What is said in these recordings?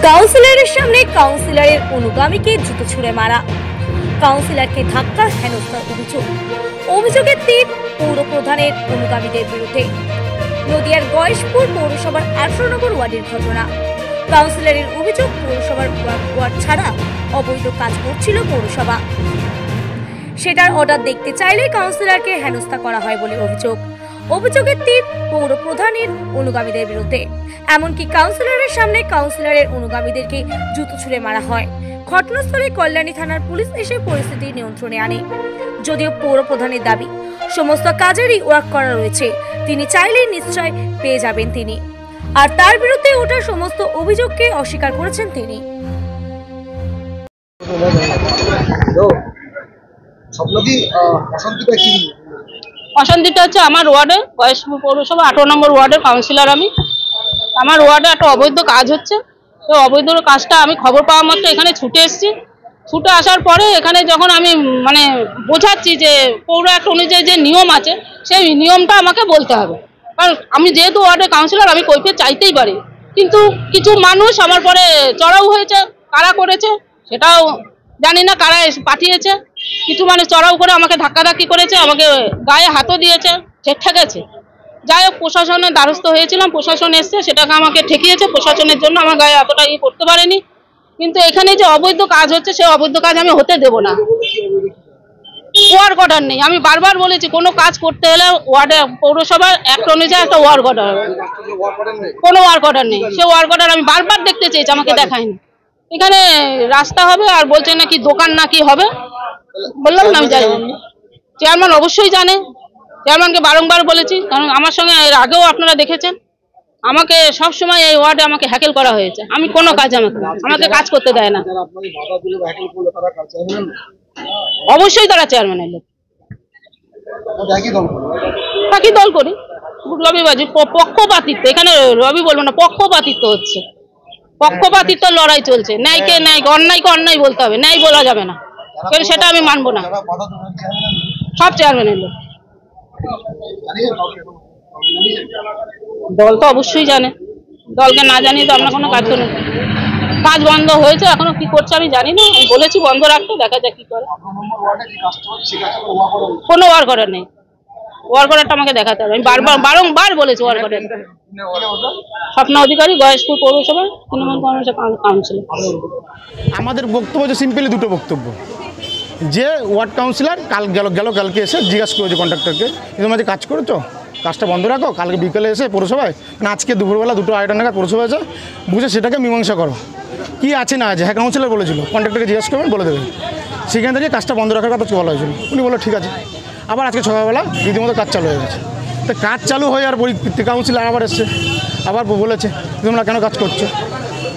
কাউন্সিলরের সামনে কাউন্সিলরের অনুগামীকে জুতো ছুঁড়ে মারা, কাউন্সিলরকে ধাক্কা হেনস্থার অভিযোগের তীর পৌর প্রধানের অনুগামীদের বিরুদ্ধে। নদিয়ার গয়েশপুর পৌরসভার 18 নম্বর ওয়ার্ডের ঘটনা। কাউন্সিলরের অভিযোগ, পৌরসভার ওয়ার্ড ছাড়া অবৈধ কাজ করছিল পৌরসভা। সেটার অর্ডার দেখতে চাইলে কাউন্সিলরকে হেনস্থা করা হয় বলে অভিযোগের তীর পৌর প্রধানের অনুগামীদের বিরুদ্ধে। এমনকি কাউন্সিলরের সামনে কাউন্সিলরের অনুগামীদেরকে জুতো ছুঁড়ে মারা হয়। ঘটনাস্থলে কল্যাণী থানার পুলিশ এসে পরিস্থিতি নিয়ন্ত্রণে আনে। যদিও পৌর প্রধানের দাবি সমস্ত কাজেরই ওয়ার্ক করা রয়েছে, তিনি চাইলেই নিশ্চয় পেয়ে যাবেন তিনি, আর তার বিরুদ্ধে ওঠা সমস্ত অভিযোগকে অস্বীকার করেছেন তিনি। অশান্তিটা হচ্ছে আমার ওয়ার্ডে, গয়েশপুর পৌরসভা 18 নম্বর ওয়ার্ডের কাউন্সিলর আমি। আমার ওয়ার্ডে একটা অবৈধ কাজ হচ্ছে। তো অবৈধ কাজটা আমি খবর পাওয়া মাত্র এখানে ছুটে এসেছি। ছুটে আসার পরে এখানে যখন আমি বোঝাচ্ছি যে পৌর অ্যাক্ট অনুযায়ী যে নিয়ম আছে সেই নিয়মটা আমাকে বলতে হবে, কারণ আমি যেহেতু ওয়ার্ডের কাউন্সিলর আমি কৈফিয়ত চাইতেই পারি। কিন্তু কিছু মানুষ আমার পরে চড়াও হয়েছে, কারা করেছে সেটাও জানি না, কারা পাঠিয়েছে। কিছু মানুষ চড়াও করে আমাকে ধাক্কাধাক্কি করেছে, আমাকে গায়ে হাতও দিয়েছে, ঠেকেছে। যাই হোক, প্রশাসনের দ্বারস্থ হয়েছিলাম, প্রশাসন এসছে, সেটাকে আমাকে ঠেকিয়েছে। প্রশাসনের জন্য আমার গায়ে এতটা করতে পারেনি। কিন্তু এখানে যে অবৈধ কাজ হচ্ছে সেই অবৈধ কাজ আমি হতে দেব না। ওয়ার্ক অর্ডার নেই, আমি বারবার বলেছি কোনো কাজ করতে হলে ওয়ার্ডে পৌরসভার অ্যাক্ট অনুযায়ী একটা ওয়ার্ক অর্ডার, কোনো ওয়ার্ক অর্ডার নেই। সে ওয়ার্ক অর্ডার আমি বারবার দেখতে চেয়েছি, আমাকে দেখায়নি। এখানে রাস্তা হবে আর বলছে নাকি দোকান নাকি হবে, বললাম না আমি জানি না। চেয়ারম্যান অবশ্যই জানে, চেয়ারম্যানকে বারংবার বলেছি, কারণ আমার সঙ্গে এর আগেও আপনারা দেখেছেন আমাকে সবসময় এই ওয়ার্ডে আমাকে হ্যাকেল করা হয়েছে। আমি কোনো কাজ আমাকে কাজ করতে দেয় না। অবশ্যই তারা চেয়ারম্যানের লোক। বাকি দল করি রবিবাজি, পক্ষপাতিত্ব, এখানে রবি বলবো না, পক্ষপাতিত্ব হচ্ছে, পক্ষপাতিত্ব লড়াই চলছে। ন্যায়কে ন্যায়, অন্যায়কে অন্যায় বলতে হবে, ন্যায় বলা যাবে না, কিন্তু সেটা আমি মানবো না। সব চেয়ারম্যানের লোক। দল তো অবশ্যই জানে, দলকে না জানিয়ে তো আমরা কোনো কাজ করি। কাজ বন্ধ হয়েছে, এখনো কি করছে আমি জানি না। আমি বলেছি বন্ধ রাখতে, দেখা যাক কি করে। কোনো ওয়ার্ক অর্ডার নেই, ওয়ার্ক অর্ডারটা আমাকে দেখাতে হবে। আমি বারংবার বলেছি ওয়ার্ক অর্ডার। স্বপ্ন অধিকারী, গয়েশপুর পৌরসভা তৃণমূল কংগ্রেসের কাউন্সিলর। আমাদের বক্তব্য হচ্ছে সিম্পলি দুটো বক্তব্য, যে ওয়ার্ড কাউন্সিলর কালকে এসে জিজ্ঞাসা করেছে কন্ট্রাক্টরকে, তোমার যে কাজ করেছো কাজটা বন্ধ রাখো, কালকে বিকেলে এসে পৌরসভায় আজকে দুপুরবেলা 2:30 নাগাদ পৌরসভা এসে বুঝে সেটাকে মীমাংসা করো, কি আছে না আছে। হ্যাঁ, কাউন্সিলর বলেছিল কন্ট্রাক্টরকে জিজ্ঞাসা করবেন, বলে দেবেন। সেখান থেকে কাজটা বন্ধ রাখার কথা বলা হয়েছিল, উনি বললো ঠিক আছে। আবার আজকে সকালবেলা রীতিমতো কাজ চালু হয়ে গেছে। তো কাজ চালু হয়ে আর কাউন্সিলর আবার এসছে, আবার বলেছে তোমরা কেন কাজ করছো।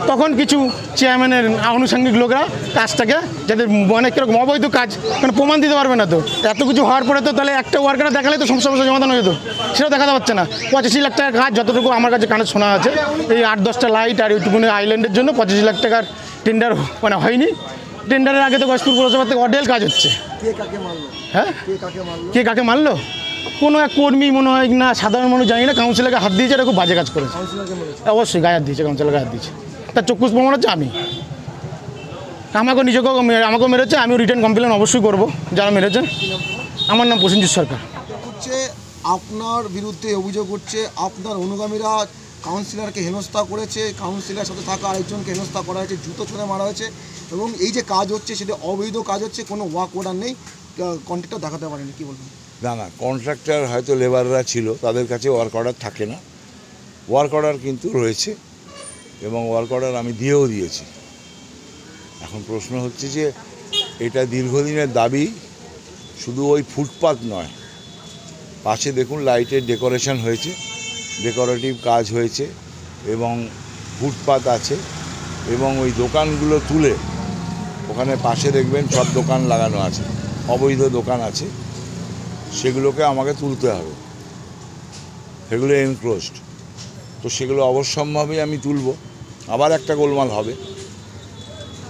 তখন কিছু চেয়ারম্যানের আনুষঙ্গিক লোকরা কাজটাকে, যাদের কীরকম অবৈধ কাজ, কারণ প্রমাণ দিতে পারবে না। তো এত কিছু হওয়ার পরে তো তাহলে একটা ওয়ার্কার দেখালে তো সমস্যা সমাধান হয়ে যেত, সেটাও দেখাতে পারছে না। 85 লাখ টাকার কাজ, যতটুকু আমার কাছে কানে শোনা আছে, এই 8-10টা লাইট আর ওইটুকুনি আইল্যান্ডের জন্য 25 লাখ টাকার টেন্ডার হয়নি। টেন্ডারের আগে তো গয়েশপুর পৌরসভা থেকে অডেল কাজ হচ্ছে। হ্যাঁ, কে কাকে মারলো? কোনো এক কর্মী মনে হয় না, সাধারণ মানুষ জানি না, কাউন্সিলরকে হাত দিয়েছে, এটা খুব বাজে কাজ করেছে। অবশ্যই গায়ে হাত দিয়েছে, কাউন্সিলরকে হাত দিয়েছে। তার চক্ষুষ প্রমাণ হচ্ছে আমি, আমাকেও মেরেছে। আমিও রিটার্ন কমপ্লেন অবশ্যই করব যারা মেরেছে। আমার নাম প্রসেনজিৎ সরকার। হচ্ছে আপনার বিরুদ্ধে অভিযোগ হচ্ছে আপনার অনুগামীরা কাউন্সিলরকে হেনস্থা করেছে, কাউন্সিলরের সাথে থাকা আরেকজনকে হেনস্থা করা হয়েছে, জুতো ছুঁড়ে মারা হয়েছে, এবং এই যে কাজ হচ্ছে সেটা অবৈধ কাজ হচ্ছে, কোনো ওয়ার্ক অর্ডার নেই, কন্ট্রাক্টর দেখাতে পারেনি। কী বলবেন? না, কন্ট্রাক্টর হয়তো লেবাররা ছিল, তাদের কাছে ওয়ার্ক অর্ডার থাকে না। ওয়ার্ক অর্ডার কিন্তু রয়েছে, এবং ওয়ার্ক অর্ডার আমি দিয়েছি। এখন প্রশ্ন হচ্ছে যে এটা দীর্ঘদিনের দাবি, শুধু ওই ফুটপাত নয়, পাশে দেখুন লাইটের ডেকোরেশন হয়েছে, ডেকোরেটিভ কাজ হয়েছে, এবং ফুটপাত আছে, এবং ওই দোকানগুলো তুলে ওখানে পাশে দেখবেন সব দোকান লাগানো আছে, অবৈধ দোকান আছে, সেগুলোকে আমাকে তুলতে হবে। সেগুলো এনক্লোজড, তো সেগুলো অবশ্যম্ভাবী আমি তুলব। আবার একটা গোলমাল হবে,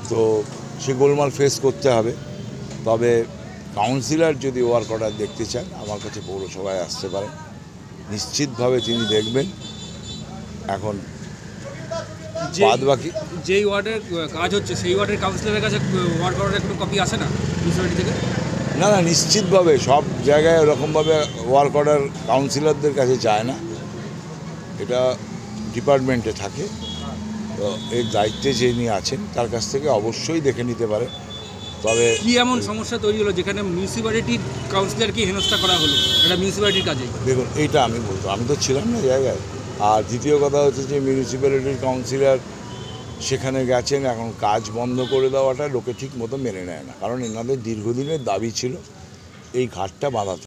তো সে গোলমাল ফেস করতে হবে। তবে কাউন্সিলর যদি ওয়ার্ক অর্ডার দেখতে চান, আমার কাছে পৌরসভায় আসতে পারেন, নিশ্চিতভাবে তিনি দেখবেন। এখন বাদ বাকি যেই ওয়ার্ডের কাজ হচ্ছে সেই ওয়ার্ডের কাউন্সিলরের কাছে ওয়ার্ড অর্ডারের কোনো কপি আসে না মিউনিসিপ্যালিটি থেকে? না না, নিশ্চিতভাবে সব জায়গায় ওরকমভাবে ওয়ার্ক অর্ডার কাউন্সিলরদের কাছে যায় না, এটা ডিপার্টমেন্টে থাকে। তো এর দায়িত্বে যিনি আছেন তার কাছ থেকে অবশ্যই দেখে নিতে পারে। তবে কি এমন সমস্যা তৈরি হলো যেখানে মিউনিসিপ্যালিটির কাউন্সিলরকে হেনস্থা করা হলো এটা মিউনিসিপ্যালিটির কাজে? দেখুন, এইটা আমি বলতো, আমি তো ছিলাম না জায়গায়। আর দ্বিতীয় কথা হচ্ছে যে মিউনিসিপ্যালিটির কাউন্সিলর সেখানে গেছেন, এখন কাজ বন্ধ করে দেওয়াটা লোকে ঠিক মতো মেনে নেয় না, কারণ এনাদের দীর্ঘদিনের দাবি ছিল এই ঘাটটা বাঁধাতে।